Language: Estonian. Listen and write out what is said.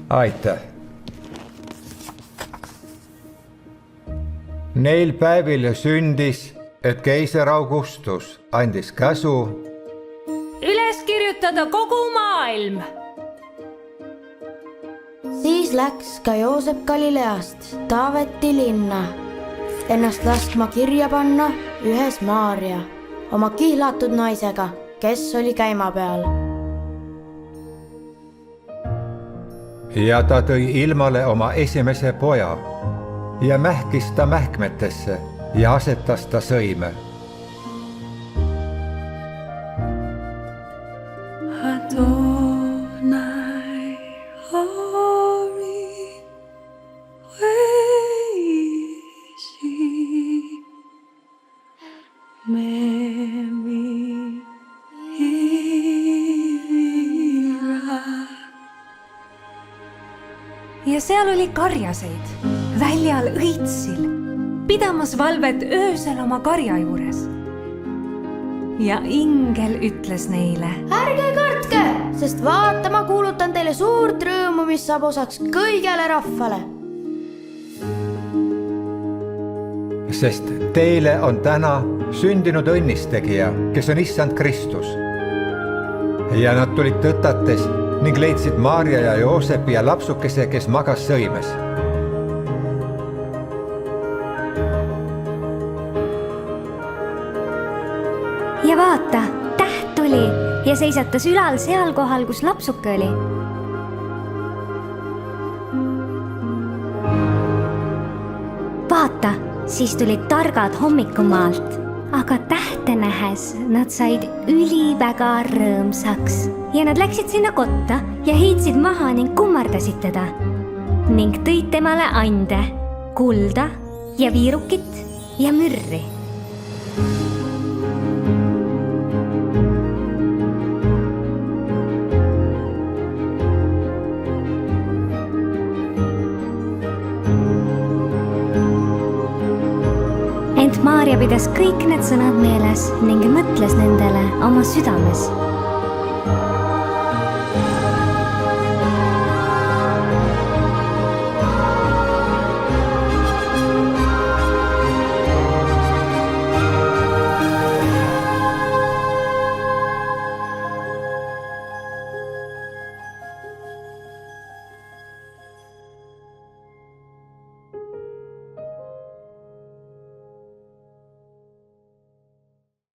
Aitäh. Neil päevil sündis, et keiser Augustus andis käsu üles kirjutada kogu maailm. Siis läks ka Joosep Galileast Taaveti linna, ennast laskma kirja panna ühes Maarja, oma kihlatud naisega, kes oli käima peal. ja ta tõi ilmale oma esimese poja ja mähkis ta mähkmetesse ja asetas ta sõime. Ja seal oli karjaseid väljal õitsil, pidamas valvet öösel oma karja juures. Ja ingel ütles neile: ärge kartke, sest vaata, ma kuulutan teile suurt rõõmu, mis saab osaks kõigele rahvale. Sest teile on täna sündinud õnnistegija, kes on issand Kristus. Ja nad tulid tõtates ning leidsid Maarja ja Joosepi ja lapsukese, kes magas sõimes. Ja vaata, täht tuli ja seisatas ülal seal kohal, kus lapsuke oli. Vaata, siis tulid targad hommikumaalt, aga tähte nähes nad said üliväga rõõmsaks ja nad läksid sinna kotta ja heitsid maha ning kummardasid teda ning tõid temale ande, kulda ja viirukit ja mürri. Ent Maarja pidas kõik need sõnad meeles ning mõtles nendele oma südames.